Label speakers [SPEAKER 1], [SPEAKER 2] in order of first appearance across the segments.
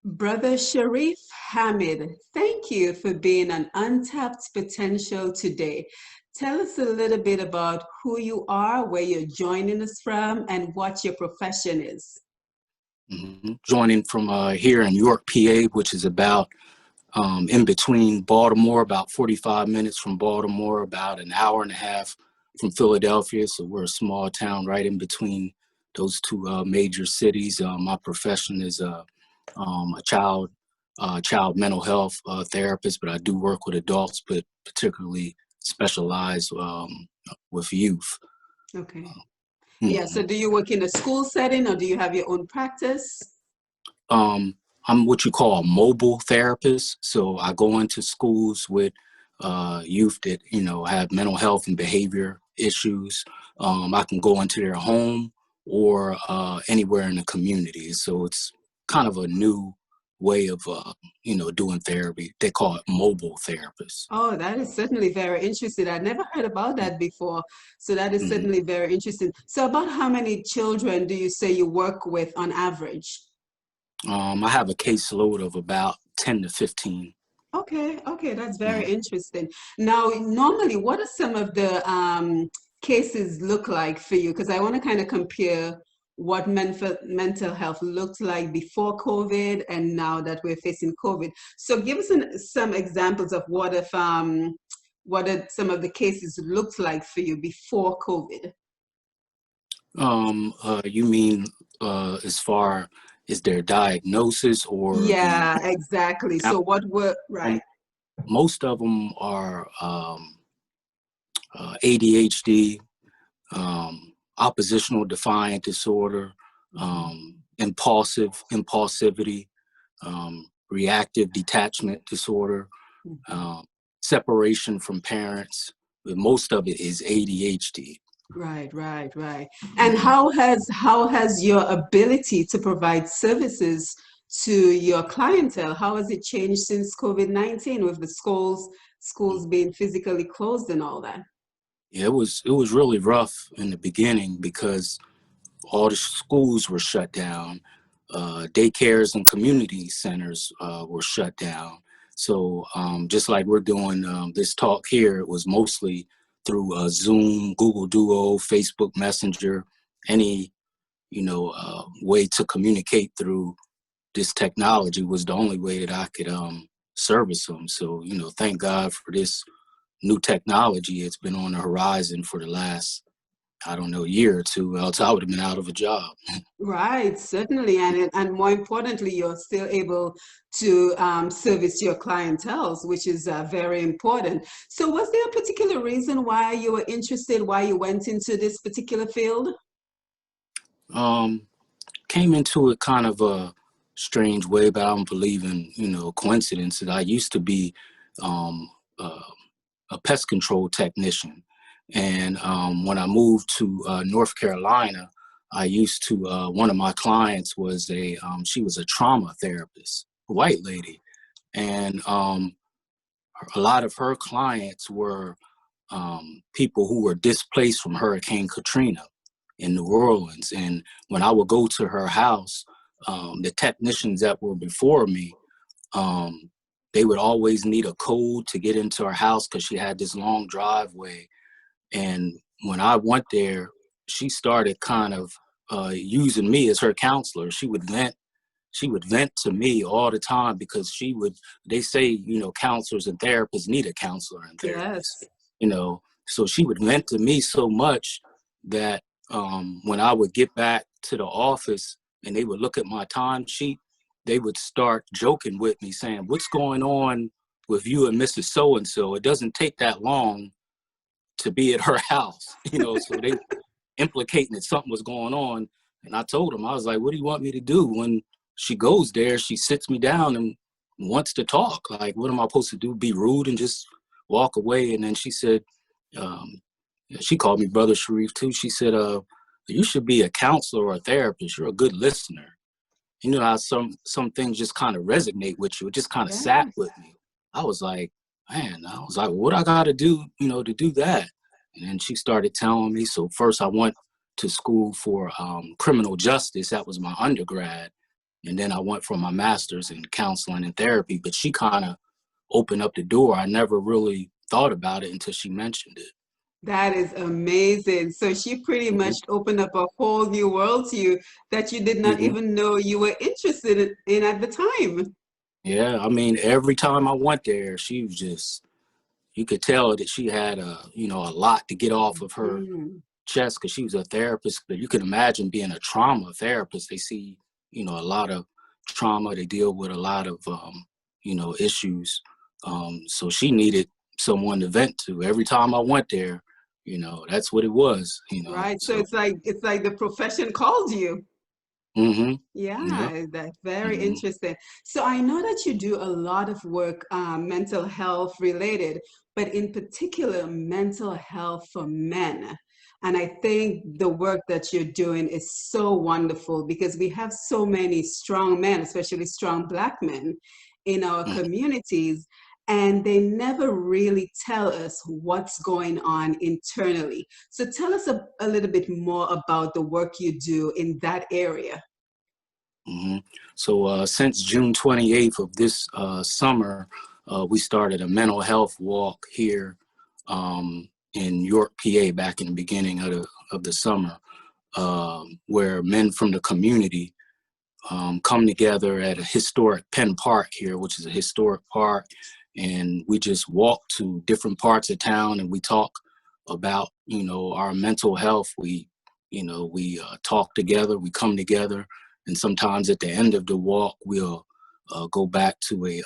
[SPEAKER 1] Brother Shareef Hameed, thank you for being an untapped potential today. Tell us a little bit about who you are, where you're joining us from, and what your profession is.
[SPEAKER 2] Joining from here in York, PA, which is about in between Baltimore, about 45 minutes from Baltimore, about an hour and a half from Philadelphia. So we're a small town right in between those two major cities. My profession is a child mental health therapist, but I do work with adults, but particularly specialize with youth.
[SPEAKER 1] Okay. Yeah, so do you work in a school setting or do you have your own practice?
[SPEAKER 2] I'm what you call a mobile therapist. So I go into schools with youth that, have mental health and behavior issues. I can go into their home or anywhere in the community. So it's kind of a new way of, doing therapy. They call it mobile therapists.
[SPEAKER 1] Oh, that is certainly very interesting. I never heard about that before. So that is certainly very interesting. So about how many children do you say you work with on average?
[SPEAKER 2] I have a caseload of about 10 to 15.
[SPEAKER 1] Okay, that's very interesting. Now, normally, what are some of the cases look like for you? Because I want to kind of compare what mental health looked like before COVID and now that we're facing COVID. So give us some examples of what are some of the cases looked like for you before COVID.
[SPEAKER 2] You mean as far as their diagnosis or
[SPEAKER 1] Yeah, exactly. So what were, right?
[SPEAKER 2] Most of them are ADHD, oppositional defiant disorder, impulsivity, reactive detachment disorder, separation from parents. But most of it is ADHD.
[SPEAKER 1] Right. And how has your ability to provide services to your clientele, how has it changed since COVID-19 with the schools being physically closed and all that?
[SPEAKER 2] Yeah, it was really rough in the beginning because all the schools were shut down. Daycares and community centers were shut down. So just like we're doing this talk here, it was mostly through Zoom, Google Duo, Facebook Messenger, any way to communicate through this technology was the only way that I could service them. So thank God for this new technology. It's been on the horizon for the last, I don't know, year or two, else I would have been out of a job.
[SPEAKER 1] Right, certainly, and more importantly, you're still able to service your clientels, which is very important. So, was there a particular reason why you were interested, why you went into this particular field?
[SPEAKER 2] Came into it kind of a strange way, but I don't believe in coincidences. I used to be a pest control technician, and when I moved to North Carolina, I used to one of my clients was she was a trauma therapist, a white lady, and a lot of her clients were people who were displaced from Hurricane Katrina in New Orleans. And when I would go to her house, the technicians that were before me, they would always need a code to get into her house because she had this long driveway. And when I went there, she started kind of using me as her counselor. She would vent to me all the time because they say, counselors and therapists need a counselor and therapist,
[SPEAKER 1] Yes.
[SPEAKER 2] So she would vent to me so much that when I would get back to the office and they would look at my timesheet, they would start joking with me saying, "What's going on with you and Mrs. So-and-so? It doesn't take that long to be at her house," so they implicating that something was going on. And I told them, I was like, "What do you want me to do?" When she goes there, she sits me down and wants to talk. Like, what am I supposed to do? Be rude and just walk away? And then she said, she called me Brother Shareef too. She said, "You should be a counselor or a therapist. You're a good listener." You know how some things just kind of resonate with you. It just kind of sat with me. I was like, what I got to do, to do that? And then she started telling me. So first I went to school for criminal justice. That was my undergrad. And then I went for my master's in counseling and therapy, but she kind of opened up the door. I never really thought about it until she mentioned it.
[SPEAKER 1] That is amazing. So she pretty much opened up a whole new world to you that you did not
[SPEAKER 2] Mm-hmm.
[SPEAKER 1] even know you were interested in at the time.
[SPEAKER 2] Yeah, I mean, every time I went there, she was just, you could tell that she had a lot to get off of her
[SPEAKER 1] Mm.
[SPEAKER 2] chest because she was a therapist. But you can imagine being a trauma therapist. They see, a lot of trauma. They deal with a lot of, issues. So she needed someone to vent to. Every time I went there, that's what it was.
[SPEAKER 1] Right. So
[SPEAKER 2] So.
[SPEAKER 1] it's like the profession called you.
[SPEAKER 2] Mm-hmm. Yeah.
[SPEAKER 1] Yeah, that's very
[SPEAKER 2] Mm-hmm.
[SPEAKER 1] interesting. So I know that you do a lot of work, mental health related, but in particular, mental health for men. And I think the work that you're doing is so wonderful because we have so many strong men, especially strong Black men in our communities, and they never really tell us what's going on internally. So tell us a little bit more about the work you do in that area.
[SPEAKER 2] Mm-hmm. So since June 28th of this summer, we started a mental health walk here in York, PA, back in the beginning of the summer, where men from the community come together at a historic Penn Park here, which is a historic park, and we just walk to different parts of town and we talk about our mental health. We talk together, we come together, and sometimes at the end of the walk we'll go back to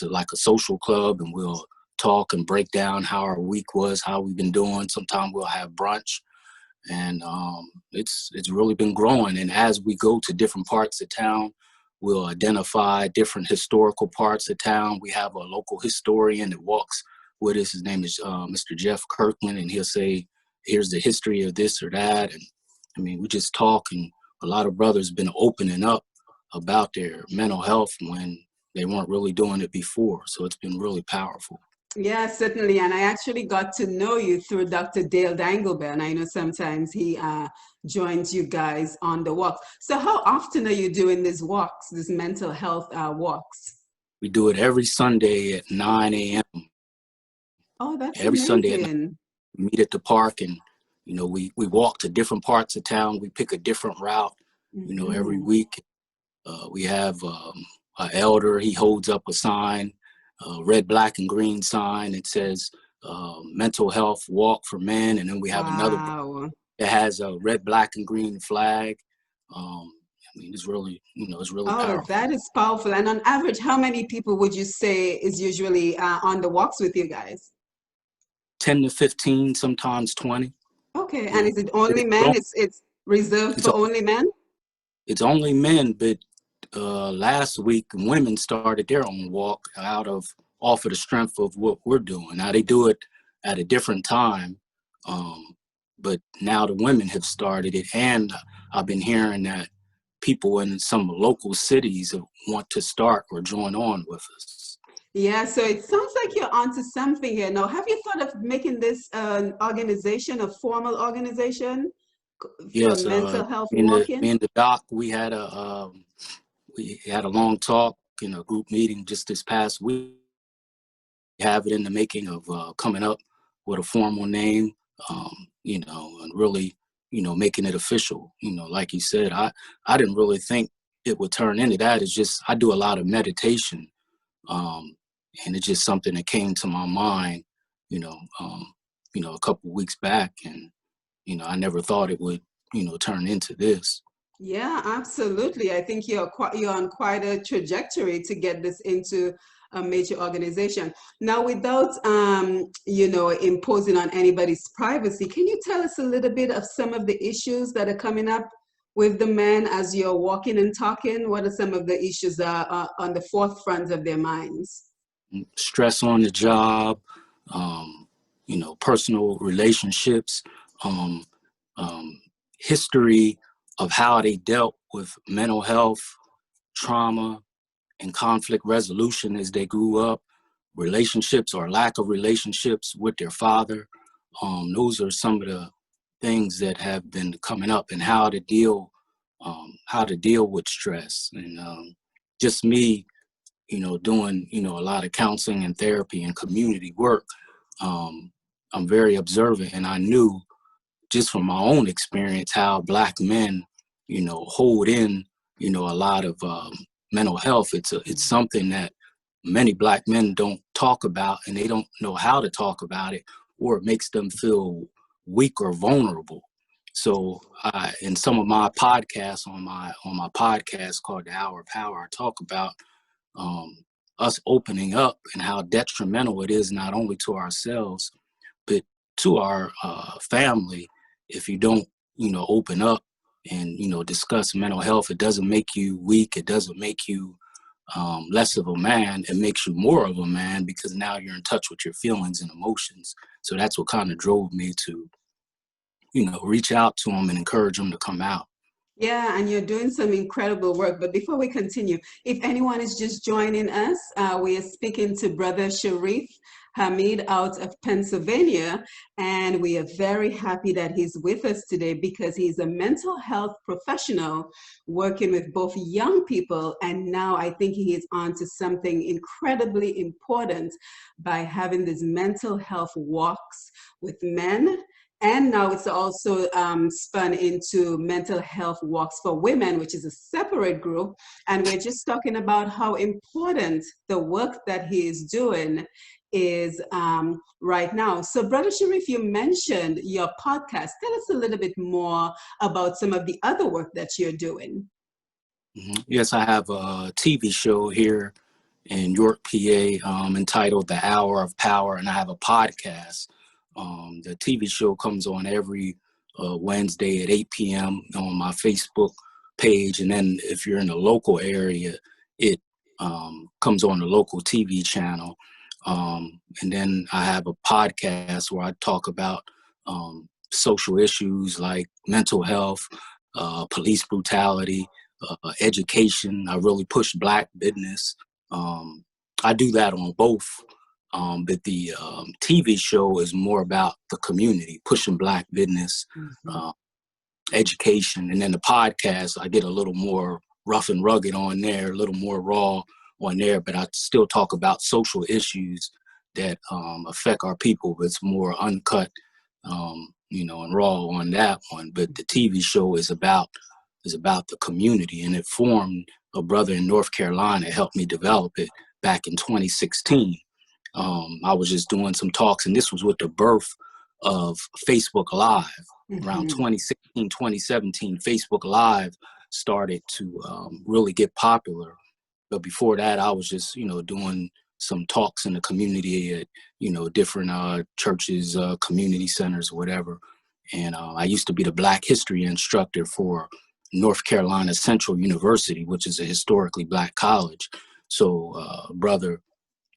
[SPEAKER 2] like a social club, and we'll talk and break down how our week was, how we've been doing. Sometimes we'll have brunch, and it's really been growing. And as we go to different parts of town, we'll identify different historical parts of town. We have a local historian that walks with us. His name is Mr. Jeff Kirkland, and he'll say, here's the history of this or that. And I mean, we just talk, and a lot of brothers been opening up about their mental health when they weren't really doing it before. So it's been really powerful.
[SPEAKER 1] Yeah, certainly. And I actually got to know you through Dr. Dale Danglebell. And I know sometimes he joins you guys on the walks. So how often are you doing these walks, these mental health walks?
[SPEAKER 2] We do it every Sunday at 9 a.m.
[SPEAKER 1] Oh, that's
[SPEAKER 2] Every Sunday at 9,
[SPEAKER 1] amazing.
[SPEAKER 2] we meet at the park, and we walk to different parts of town. We pick a different route, every
[SPEAKER 1] Mhm.
[SPEAKER 2] week. We have an elder. He holds up a sign, a red, black, and green sign. It says mental health walk for men. And then we have another
[SPEAKER 1] Wow.
[SPEAKER 2] that has a red, black, and green flag. I mean, it's really
[SPEAKER 1] Oh,
[SPEAKER 2] powerful.
[SPEAKER 1] that is powerful. And on average, how many people would you say is usually on the walks with you guys?
[SPEAKER 2] 10 to 15, sometimes 20.
[SPEAKER 1] Okay. And
[SPEAKER 2] Yeah.
[SPEAKER 1] is it
[SPEAKER 2] But
[SPEAKER 1] only men? It's reserved
[SPEAKER 2] it's,
[SPEAKER 1] for only men?
[SPEAKER 2] it's only men, but last week women started their own walk off of the strength of what we're doing. Now they do it at a different time, but now the women have started it, and I've been hearing that people in some local cities want to start or join on with us.
[SPEAKER 1] Yeah, so it sounds like you're onto something here. Now, have you thought of making this an organization, a formal organization for
[SPEAKER 2] Yes,
[SPEAKER 1] mental health
[SPEAKER 2] me
[SPEAKER 1] walking?
[SPEAKER 2] and the doc, we had a long talk in a group meeting just this past week. Have it in the making of coming up with a formal name, and really, making it official. Like you said, I didn't really think it would turn into that. It's just I do a lot of meditation, um, and it's just something that came to my mind, you know, um, a couple weeks back, and I never thought it would, turn into this.
[SPEAKER 1] Yeah, absolutely. I think you're on quite a trajectory to get this into a major organization. Now, without imposing on anybody's privacy, can you tell us a little bit of some of the issues that are coming up with the men as you're walking and talking? What are some of the issues that are on the forefront of their minds?
[SPEAKER 2] Stress on the job, personal relationships, um, um, history of how they dealt with mental health, trauma, and conflict resolution as they grew up, relationships or lack of relationships with their father. Those are some of the things that have been coming up, and how to deal how to deal with stress. And just me, doing, a lot of counseling and therapy and community work, I'm very observant, and I knew just from my own experience how Black men, hold in, a lot of mental health. It's something that many Black men don't talk about, and they don't know how to talk about it, or it makes them feel weak or vulnerable. So in some of my podcasts, on my podcast called The Hour of Power, I talk about um, us opening up and how detrimental it is not only to ourselves, but to our family. If you don't, open up and, discuss mental health, it doesn't make you weak. It doesn't make you less of a man. It makes you more of a man, because now you're in touch with your feelings and emotions. So that's what kind of drove me to, reach out to them and encourage them to come out.
[SPEAKER 1] Yeah, and you're doing some incredible work. But before we continue, if anyone is just joining us, we are speaking to Brother Shareef Hameed out of Pennsylvania, and we are very happy that he's with us today because he's a mental health professional working with both young people, and now I think he is on to something incredibly important by having these mental health walks with men. And now it's also spun into mental health walks for women, which is a separate group. And we're just talking about how important the work that he is doing is right now. So, Brother Shareef, you mentioned your podcast. Tell us a little bit more about some of the other work that you're doing.
[SPEAKER 2] Yes, I have a TV show here in York, PA, entitled The Hour of Power, and I have a podcast. The TV show comes on every Wednesday at 8 p.m. on my Facebook page, and then if you're in the local area, it comes on the local TV channel. And then I have a podcast where I talk about social issues like mental health, police brutality, education. I really push Black business. I do that on both. But the TV show is more about the community, pushing Black business, education. And then the podcast, I get a little more rough and rugged on there, a little more raw on there, but I still talk about social issues that affect our people. But it's more uncut, and raw on that one. But the TV show is about the community, and it formed. A brother in North Carolina helped me develop it back in 2016. I was just doing some talks, and this was with the birth of Facebook Live. Around 2016, 2017, Facebook Live started to really get popular. But before that, I was just, doing some talks in the community at, different churches, community centers, whatever. And I used to be the Black history instructor for North Carolina Central University, which is a historically Black college. So brother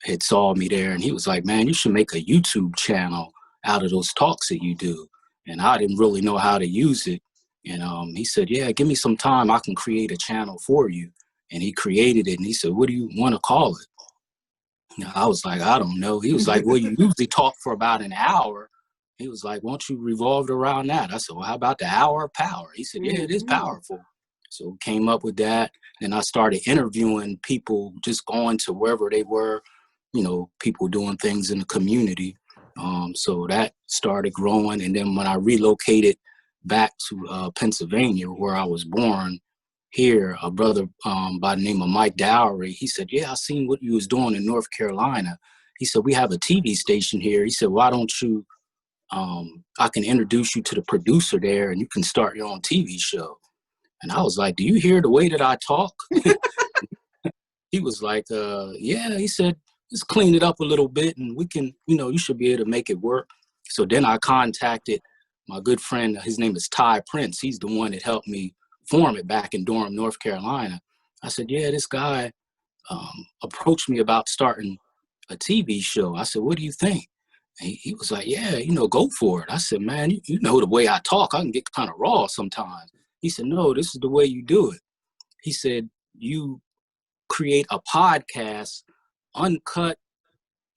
[SPEAKER 2] had saw me there, and he was like, man, you should make a YouTube channel out of those talks that you do. And I didn't really know how to use it. And he said, yeah, give me some time. I can create a channel for you. And he created it. And he said, what do you want to call it? I was like, I don't know. He was like, well, you usually talk for about an hour. He was like, won't you revolve it around that? I said, well, how about the Hour of Power? He said, yeah, it is powerful. So came up with that. And I started interviewing people, just going to wherever they were, people doing things in the community. So that started growing. And then when I relocated back to Pennsylvania, where I was born, here, a brother by the name of Mike Dowry, he said, yeah, I seen what you was doing in North Carolina. He said, we have a TV station here. He said, why don't you, I can introduce you to the producer there and you can start your own TV show. And I was like, do you hear the way that I talk? He was like, yeah, he said, just clean it up a little bit and we can, you should be able to make it work. So then I contacted my good friend, his name is Ty Prince. He's the one that helped me form it back in Durham, North Carolina. I said, yeah, this guy approached me about starting a TV show. I said, what do you think? And he was like, yeah, go for it. I said, man, you know the way I talk, I can get kind of raw sometimes. He said, no, this is the way you do it. He said, you create a podcast, uncut,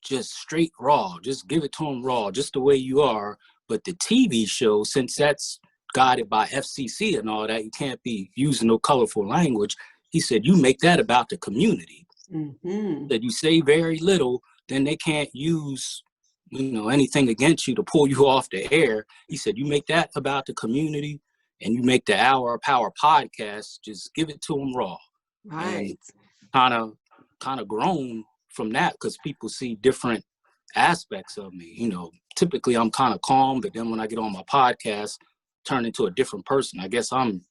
[SPEAKER 2] just straight raw. Just give it to them raw, just the way you are. But the TV show, since that's guided by FCC and all that. You can't be using no colorful language. He said, you make that about the community. That you say very little, then they can't use, anything against you to pull you off the air. He said, you make that about the community, and you make the Hour of Power podcast, just give it to them raw.
[SPEAKER 1] Right.
[SPEAKER 2] And kind of grown from that, because people see different aspects of me. Typically I'm kind of calm, but then when I get on my podcast, turn into a different person. I guess I'm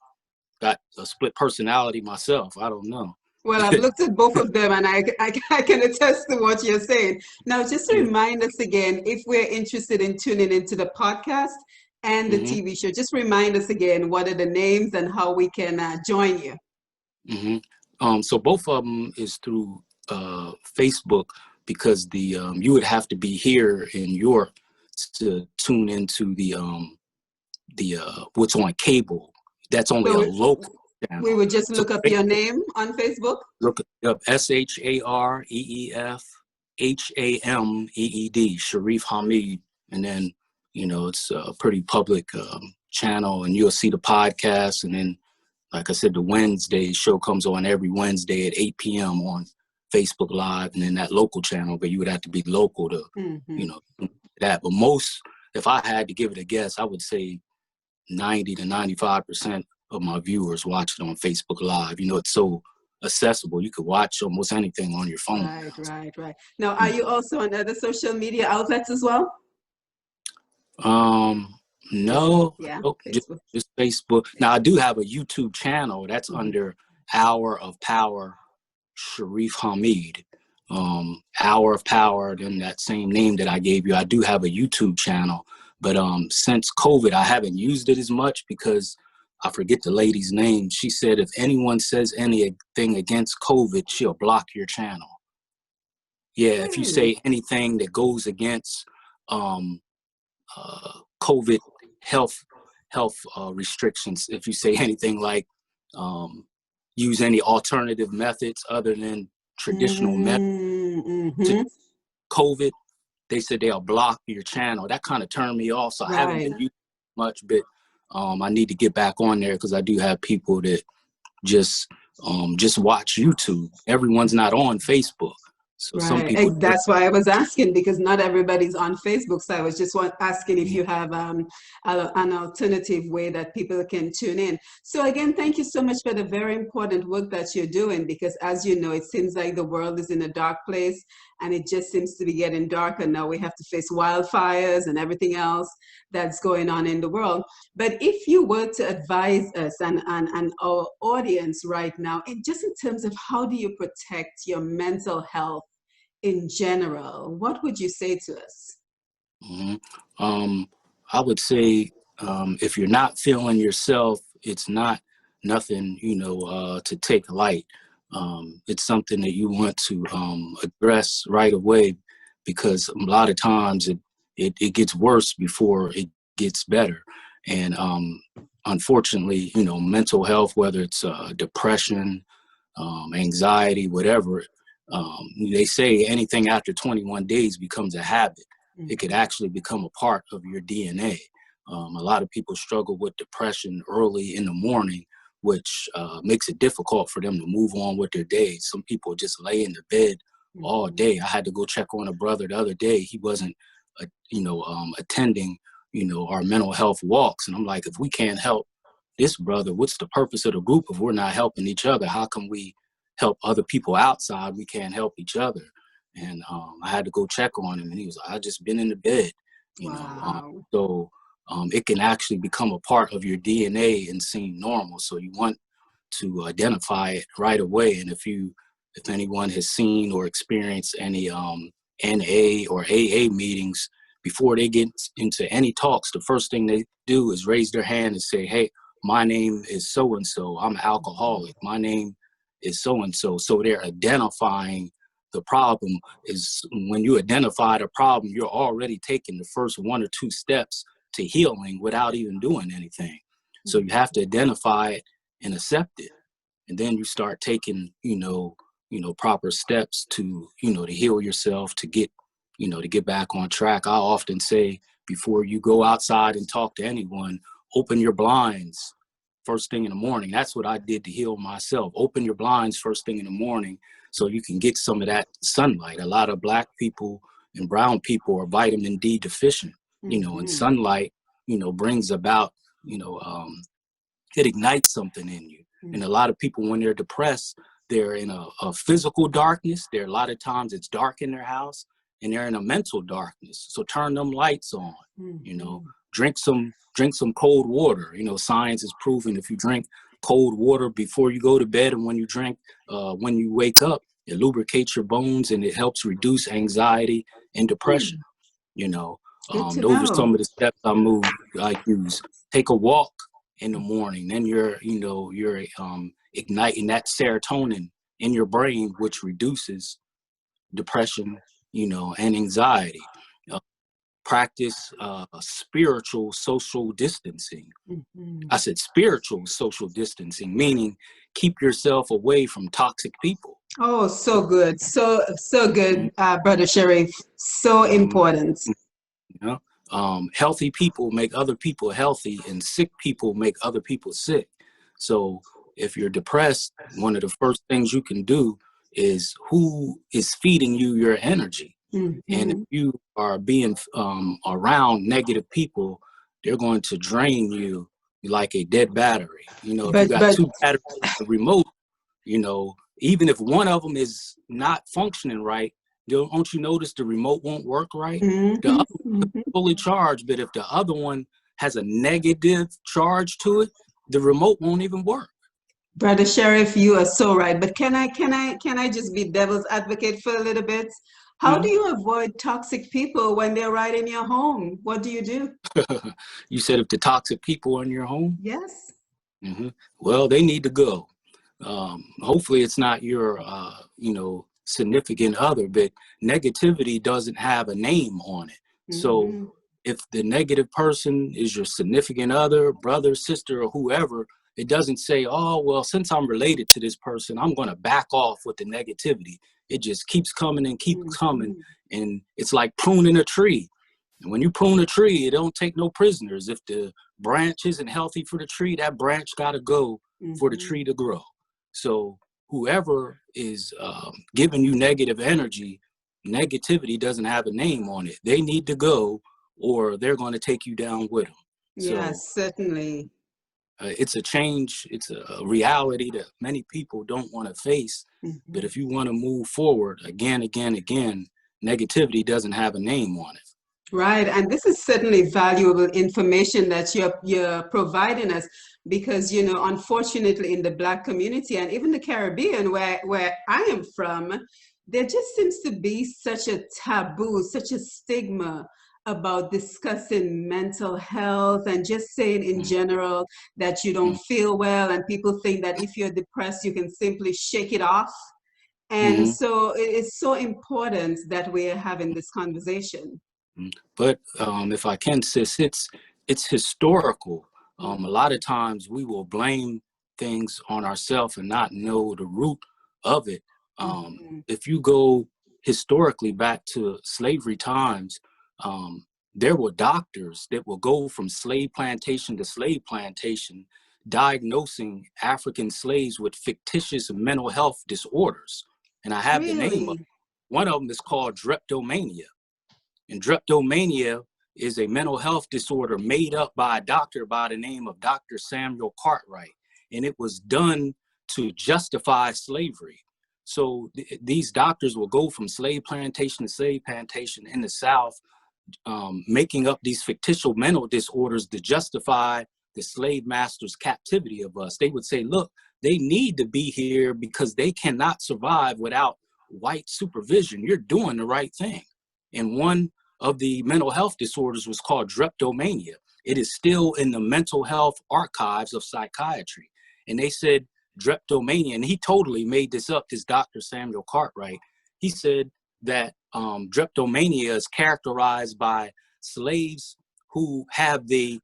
[SPEAKER 2] got a split personality myself. I don't know.
[SPEAKER 1] Well, I've looked at both of them, and I can attest to what you're saying. Now, just to remind us again, if we're interested in tuning into the podcast and the TV show, just remind us again, what are the names and how we can join you?
[SPEAKER 2] So both of them is through Facebook, because you would have to be here in York to tune into the what's on cable. That's only a local channel.
[SPEAKER 1] We would just look up your name on Facebook?
[SPEAKER 2] Look up ShareefHameed, Shareef Hameed. And then, it's a pretty public channel, and you'll see the podcast. And then, like I said, the Wednesday show comes on every Wednesday at 8 p.m. on Facebook Live, and then that local channel, but you would have to be local to, that. But most, if I had to give it a guess, I would say 90 to 95% of my viewers watch it on Facebook Live. It's so accessible. You could watch almost anything on your phone.
[SPEAKER 1] Right. Now, are you also on other social media outlets as well?
[SPEAKER 2] No,
[SPEAKER 1] yeah,
[SPEAKER 2] just Facebook. Now, I do have a YouTube channel that's under Hour of Power, Shareef Hameed. Hour of Power, then that same name that I gave you. I do have a YouTube channel, but since COVID, I haven't used it as much because I forget the lady's name. She said if anyone says anything against COVID, she'll block your channel. Yeah, if you say anything that goes against COVID health restrictions, if you say anything like use any alternative methods other than traditional methods to COVID, they said they'll block your channel. That kind of turned me off, so I haven't been using much, but I need to get back on there, because I do have people that just watch YouTube. Everyone's not on Facebook. So some people,
[SPEAKER 1] that's why I was asking, because not everybody's on Facebook. So I was just asking if you have an alternative way that people can tune in. So again, thank you so much for the very important work that you're doing, because as you know, it seems like the world is in a dark place, and it just seems to be getting darker now. We have to face wildfires and everything else that's going on in the world. But if you were to advise us and our audience right now, just in terms of how do you protect your mental health in general, what would you say to us?
[SPEAKER 2] I would say if you're not feeling yourself, it's not nothing, to take light. It's something that you want to address right away, because a lot of times it gets worse before it gets better. And unfortunately, mental health, whether it's depression, anxiety, whatever, they say anything after 21 days becomes a habit. It could actually become a part of your DNA. A lot of people struggle with depression early in the morning, which makes it difficult for them to move on with their day. Some people just lay in the bed all day. I had to go check on a brother the other day. He wasn't, attending, our mental health walks. And I'm like, if we can't help this brother, what's the purpose of the group if we're not helping each other? How can we help other people outside? We can't help each other. And I had to go check on him, and he was like, I just been in the bed, so it can actually become a part of your DNA and seem normal. So you want to identify it right away. And if anyone has seen or experienced any NA or AA meetings, before they get into any talks, the first thing they do is raise their hand and say, hey, my name is so-and-so. I'm an alcoholic. My name is so-and-so. So they're identifying the problem. Is when you identify the problem, you're already taking the first 1 or 2 steps to healing without even doing anything. So you have to identify it and accept it. And then you start taking, proper steps to, to heal yourself, to get back on track. I often say, before you go outside and talk to anyone, open your blinds first thing in the morning. That's what I did to heal myself. Open your blinds first thing in the morning so you can get some of that sunlight. A lot of Black people and brown people are vitamin D deficient, you know, and sunlight, you know, brings about, you know, it ignites something in you. And a lot of people, when they're depressed, they're in a physical darkness. A lot of times it's dark in their house, and they're in a mental darkness. So turn them lights on, you know, drink some cold water. You know, science is proven if you drink cold water before you go to bed and when you wake up, it lubricates your bones and it helps reduce anxiety and depression. You know, those are some of the steps I use. Take a walk in the morning, then you're igniting that serotonin in your brain, which reduces depression, you know, and anxiety. Practice spiritual social distancing. I said spiritual social distancing, meaning keep yourself away from toxic people.
[SPEAKER 1] Oh, so good. So good, Brother Shareef. So important.
[SPEAKER 2] You know, healthy people make other people healthy, and sick people make other people sick. So if you're depressed, one of the first things you can do is who is feeding you your energy. And if you are being around negative people, they're going to drain you like a dead battery. You know, if you got two batteries in the remote, you know, even if one of them is not functioning right, don't you notice the remote won't work right? The other one is fully charged, but if the other one has a negative charge to it, the remote won't even work.
[SPEAKER 1] Brother Shareef, you are so right. But can I just be devil's advocate for a little bit? How do you avoid toxic people when they're right in your home? What do you do?
[SPEAKER 2] You said if the toxic people are in your home?
[SPEAKER 1] Yes.
[SPEAKER 2] Well, they need to go. Hopefully it's not your, you know, significant other, but negativity doesn't have a name on it. So if the negative person is your significant other, brother, sister, or whoever, it doesn't say, oh, well, since I'm related to this person, I'm going to back off with the negativity. It just keeps coming and keeps coming. And it's like pruning a tree. And when you prune a tree, it don't take no prisoners. If the branch isn't healthy for the tree, that branch got to go for the tree to grow. So whoever is giving you negative energy, negativity doesn't have a name on it. They need to go, or they're going to take you down with them.
[SPEAKER 1] Yes,
[SPEAKER 2] so,
[SPEAKER 1] certainly.
[SPEAKER 2] It's a change. It's a reality that many people don't want to face. But if you want to move forward again, negativity doesn't have a name on it.
[SPEAKER 1] Right, and this is certainly valuable information that you're providing us, because you know, unfortunately, in the Black community and even the Caribbean, where I am from, there just seems to be such a taboo, such a stigma about discussing mental health and just saying in general that you don't feel well, and people think that if you're depressed, you can simply shake it off. And so it's so important that we're having this conversation.
[SPEAKER 2] But if I can, sis, it's historical. A lot of times we will blame things on ourselves and not know the root of it. If you go historically back to slavery times, there were doctors that will go from slave plantation to slave plantation, diagnosing African slaves with fictitious mental health disorders. And I have the name of it. One of them is called Dreptomania. And Dreptomania is a mental health disorder made up by a doctor by the name of Dr. Samuel Cartwright. And it was done to justify slavery. So these doctors will go from slave plantation to slave plantation in the South, making up these fictitious mental disorders to justify the slave master's captivity of us. They would say, look, they need to be here because they cannot survive without white supervision. You're doing the right thing. And one of the mental health disorders was called Dreptomania. It is still in the mental health archives of psychiatry. And they said Dreptomania, and he totally made this up, this Dr. Samuel Cartwright. He said that Dreptomania is characterized by slaves who have the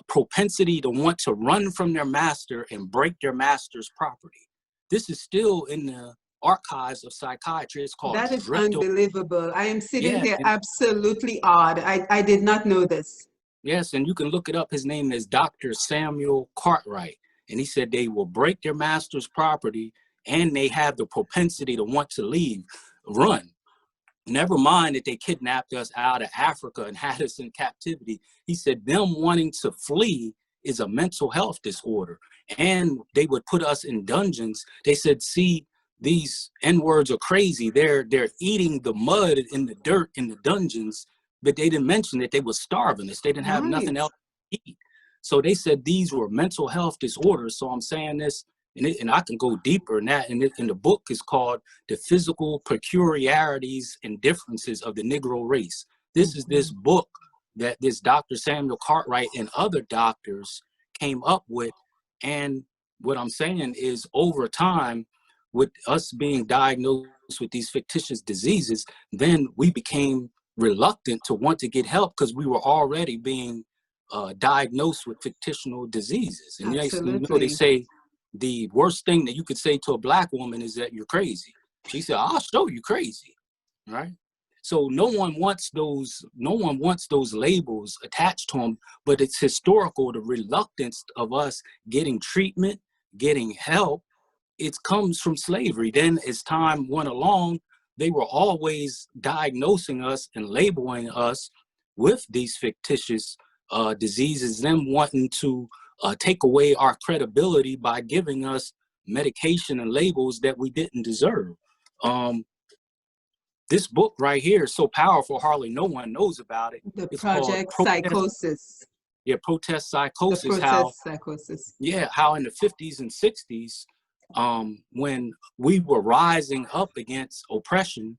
[SPEAKER 2] propensity to want to run from their master and break their master's property. This is still in the archives of psychiatry. It's called
[SPEAKER 1] That is unbelievable. I am sitting here
[SPEAKER 2] and
[SPEAKER 1] absolutely awed. I did not know this.
[SPEAKER 2] Yes, and you can look it up. His name is Dr. Samuel Cartwright. And he said they will break their master's property and they have the propensity to want to leave, run. Never mind that they kidnapped us out of Africa and had us in captivity. He said them wanting to flee is a mental health disorder. And they would put us in dungeons. They said, see, these N-words are crazy. They're eating the mud in the dirt in the dungeons, but they didn't mention that they were starving us. They didn't have nothing else to eat. So they said these were mental health disorders. So I'm saying this, and I can go deeper in that. And the book is called The Physical Peculiarities and Differences of the Negro Race. This is this book that this Dr. Samuel Cartwright and other doctors came up with. And what I'm saying is over time, with us being diagnosed with these fictitious diseases, then we became reluctant to want to get help because we were already being diagnosed with fictional diseases. And you know, they say the worst thing that you could say to a Black woman is that you're crazy. She said, I'll show you crazy, right? So no one wants those labels attached to them, but it's historical, the reluctance of us getting treatment, getting help. It comes from slavery. Then as time went along, they were always diagnosing us and labeling us with these fictitious diseases, them wanting to take away our credibility by giving us medication and labels that we didn't deserve. This book right here is so powerful, hardly no one knows about it.
[SPEAKER 1] It's Project called Psychosis.
[SPEAKER 2] Protest Psychosis.
[SPEAKER 1] Psychosis.
[SPEAKER 2] Yeah, how in the 50s and 60s, when we were rising up against oppression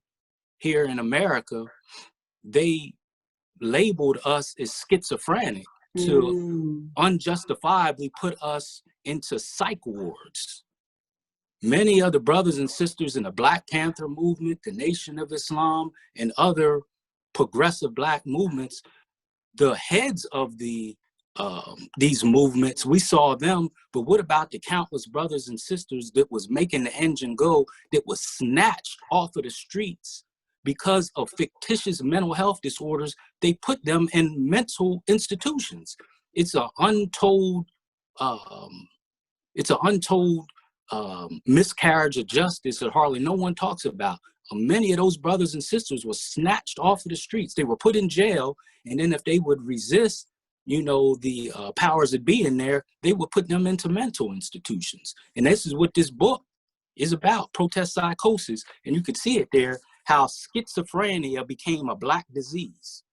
[SPEAKER 2] here in America, they labeled us as schizophrenic to unjustifiably put us into psych wards. Many of the brothers and sisters in the Black Panther movement, the Nation of Islam, and other progressive Black movements, the heads of these movements, we saw them, but what about the countless brothers and sisters that was making the engine go, that was snatched off of the streets because of fictitious mental health disorders? They put them in mental institutions. It's an untold miscarriage of justice that hardly no one talks about. Many of those brothers and sisters were snatched off of the streets. They were put in jail, and then if they would resist, you know, the powers that be in there, they would put them into mental institutions. And this is what this book is about, Protest Psychosis. And you could see it there, how schizophrenia became a Black disease.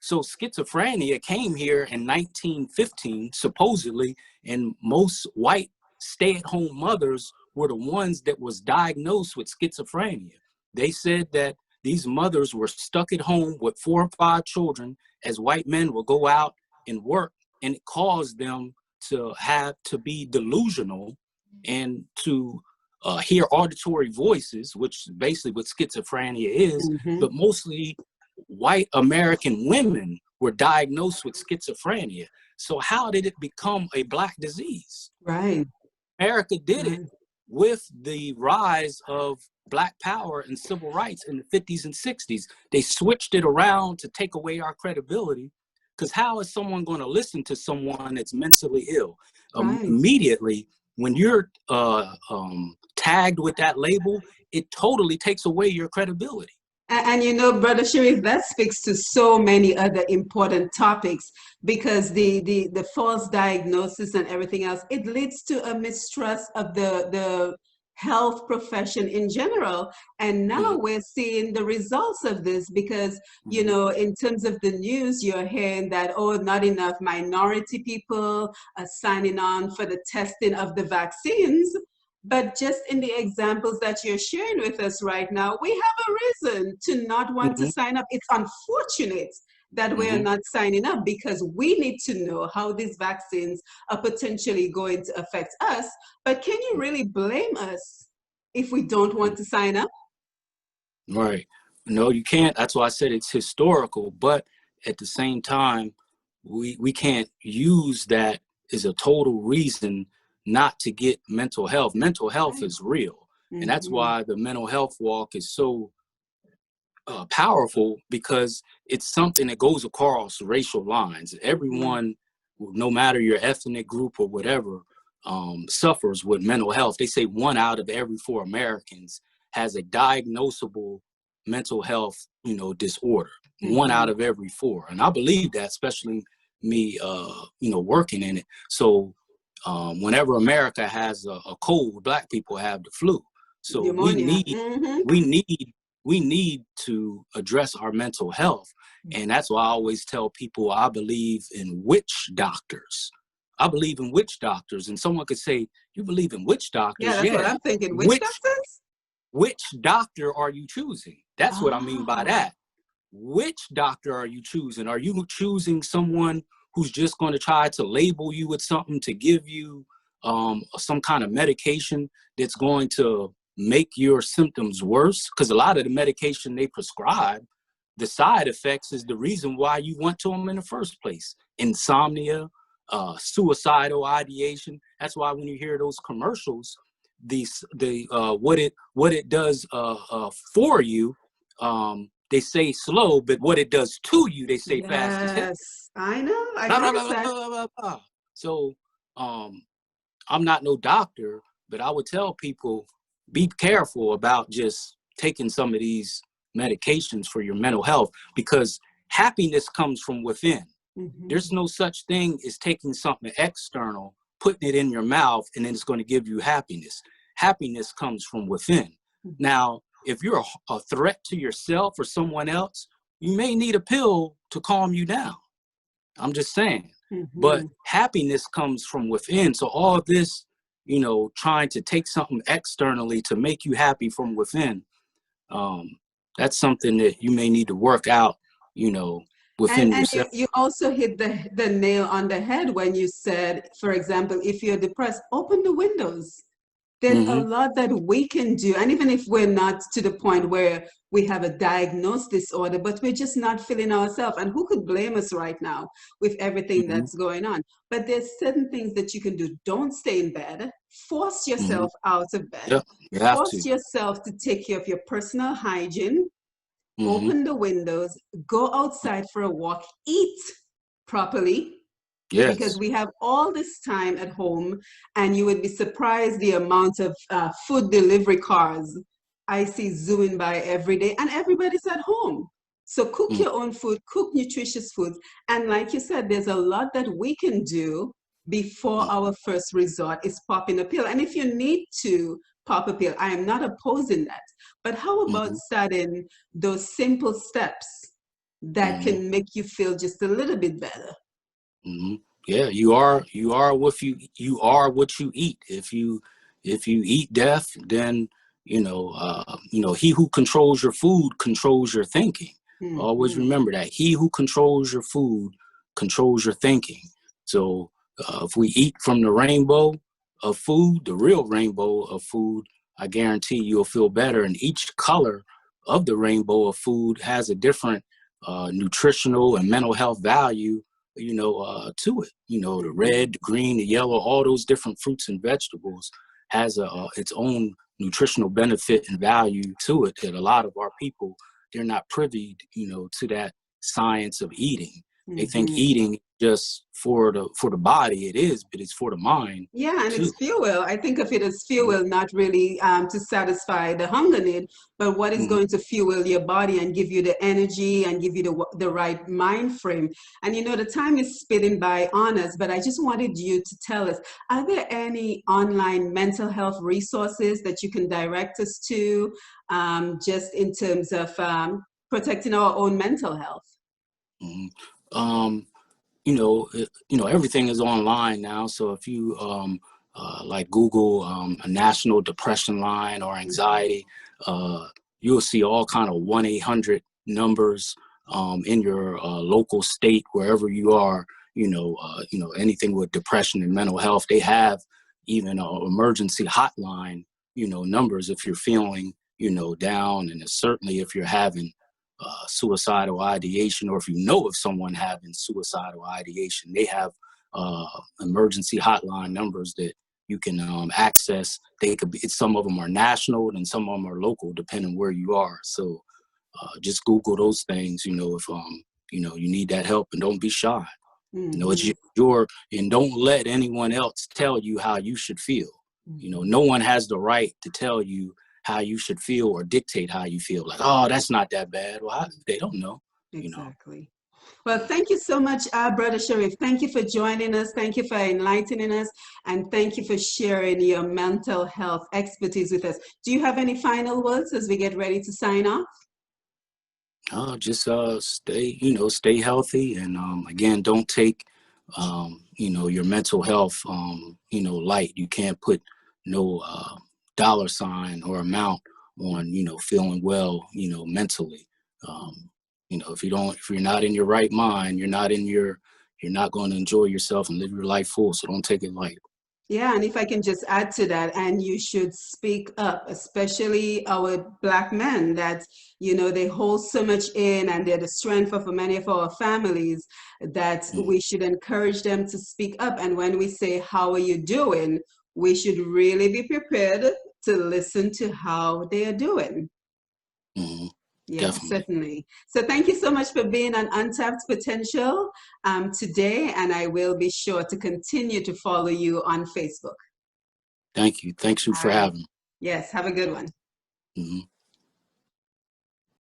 [SPEAKER 2] So schizophrenia came here in 1915, supposedly, and most white stay-at-home mothers were the ones that was diagnosed with schizophrenia. They said that these mothers were stuck at home with 4 or 5 children as white men will go out and work, and it caused them to have to be delusional and to hear auditory voices, which is basically what schizophrenia is, but mostly white American women were diagnosed with schizophrenia. So how did it become a Black disease?
[SPEAKER 1] Right.
[SPEAKER 2] America did it with the rise of Black power and civil rights in the 50s and 60s. They switched it around to take away our credibility, because how is someone going to listen to someone that's mentally ill? Immediately, when you're tagged with that label, it totally takes away your credibility.
[SPEAKER 1] And you know, Brother Shareef, that speaks to so many other important topics, because the false diagnosis and everything else, it leads to a mistrust of the health profession in general. And now we're seeing the results of this, because, you know, in terms of the news, you're hearing that, oh, not enough minority people are signing on for the testing of the vaccines. But just in the examples that you're sharing with us right now, we have a reason to not want to sign up. It's unfortunate that we are not signing up, because we need to know how these vaccines are potentially going to affect us. But can you really blame us if we don't want to sign up?
[SPEAKER 2] Right. No, you can't. That's why I said it's historical. But at the same time, we can't use that as a total reason not to get mental health. Mental health is real. And that's why the mental health walk is so powerful because it's something that goes across racial lines. Everyone, no matter your ethnic group or whatever, suffers with mental health. They say 1 out of every 4 Americans has a diagnosable mental health, disorder. 1 out of every 4. And I believe that, especially me, working in it. So whenever America has a cold, Black people have the flu. So
[SPEAKER 1] Pneumonia.
[SPEAKER 2] we need to address our mental health. And that's why I always tell people I believe in witch doctors. I believe in witch doctors. And someone could say, you believe in witch doctors?
[SPEAKER 1] Yeah, that's what I'm thinking. Witch doctors?
[SPEAKER 2] Which doctor are you choosing? That's what I mean by
[SPEAKER 1] Oh.
[SPEAKER 2] that. Which doctor are you choosing? Are you choosing someone who's just going to try to label you with something, to give you some kind of medication that's going to make your symptoms worse? Because a lot of the medication they prescribe, the side effects is the reason why you went to them in the first place. Insomnia, suicidal ideation. That's why when you hear those commercials, what it does for you, they say slow, but what it does to you, they say fast as hell.
[SPEAKER 1] Yes, I know. I
[SPEAKER 2] Blah, blah,
[SPEAKER 1] noticed
[SPEAKER 2] blah,
[SPEAKER 1] that.
[SPEAKER 2] blah, blah, blah. So I'm not no doctor, but I would tell people, be careful about just taking some of these medications for your mental health, because happiness comes from within. There's no such thing as taking something external, putting it in your mouth, and then it's going to give you happiness. Happiness comes from within. Now, if you're a threat to yourself or someone else, you may need a pill to calm you down. I'm just saying. But happiness comes from within. So all of this, trying to take something externally to make you happy from within, that's something that you may need to work out, within
[SPEAKER 1] And
[SPEAKER 2] yourself.
[SPEAKER 1] you also hit the nail on the head when you said, for example, if you're depressed, open the windows. There's a lot that we can do. And even if we're not to the point where we have a diagnosed disorder, but we're just not feeling ourselves. And who could blame us right now with everything that's going on? But there's certain things that you can do. Don't stay in bed. Force yourself out of bed.
[SPEAKER 2] Yep, you have
[SPEAKER 1] Force
[SPEAKER 2] to.
[SPEAKER 1] yourself to take care of your personal hygiene. Open the windows. Go outside for a walk. Eat properly.
[SPEAKER 2] Yes.
[SPEAKER 1] Because we have all this time at home, and you would be surprised the amount of food delivery cars I see zooming by every day, and everybody's at home. So cook your own food, cook nutritious food. And like you said, there's a lot that we can do before our first resort is popping a pill. And if you need to pop a pill, I am not opposing that. But how about starting those simple steps that can make you feel just a little bit better?
[SPEAKER 2] Yeah, you are what you eat. If you eat death, then he who controls your food controls your thinking. Always remember that. He who controls your food controls your thinking. So if we eat from the rainbow of food, the real rainbow of food, I guarantee you'll feel better. And each color of the rainbow of food has a different nutritional and mental health value, to it. The red, the green, the yellow, all those different fruits and vegetables has its own nutritional benefit and value to it that a lot of our people, they're not privy, to that science of eating. They think eating just for the body. It is, but it's for the mind.
[SPEAKER 1] Yeah, and
[SPEAKER 2] too.
[SPEAKER 1] it's fuel. I think of it as fuel, not really to satisfy the hunger need, but what is going to fuel your body and give you the energy and give you the right mind frame. And the time is speeding by on us, but I just wanted you to tell us, are there any online mental health resources that you can direct us to, just in terms of protecting our own mental health?
[SPEAKER 2] Everything is online now. So if you like Google a national depression line or anxiety, you'll see all kind of 1-800 numbers in your local state, wherever you are. Anything with depression and mental health, they have even an emergency hotline. Numbers if you're feeling down, and certainly if you're having suicidal ideation, or if you know of someone having suicidal ideation, they have emergency hotline numbers that you can access. They could be, some of them are national and some of them are local, depending where you are. So just Google those things, you know, if you know, you need that help, and don't be shy. You know, it's and don't let anyone else tell you how you should feel. You know, no one has the right to tell you how you should feel or dictate how you feel. Like, oh, that's not that bad. Well, they don't know, you know.
[SPEAKER 1] Exactly. Well, thank you so much, Brother Shareef. Thank you for joining us. Thank you for enlightening us. And thank you for sharing your mental health expertise with us. Do you have any final words as we get ready to sign off?
[SPEAKER 2] Just stay, you know, stay healthy. And again, don't take, you know, your mental health, you know, light. You can't put no dollar sign or amount on, you know, feeling well, you know, mentally. You know, if you're not in your right mind, you're not going to enjoy yourself and live your life full. So don't take it light.
[SPEAKER 1] Yeah, and if I can just add to that, and you should speak up, especially our Black men that, you know, they hold so much in and they're the strength of many of our families, that we should encourage them to speak up. And when we say, how are you doing? We should really be prepared to listen to how they are doing. Yeah,
[SPEAKER 2] Definitely.
[SPEAKER 1] certainly. So thank you so much for being on Untapped Potential today, and I will be sure to continue to follow you on Facebook.
[SPEAKER 2] Thank you. Thanks you
[SPEAKER 1] All
[SPEAKER 2] for
[SPEAKER 1] right.
[SPEAKER 2] having me.
[SPEAKER 1] Yes, have a good one.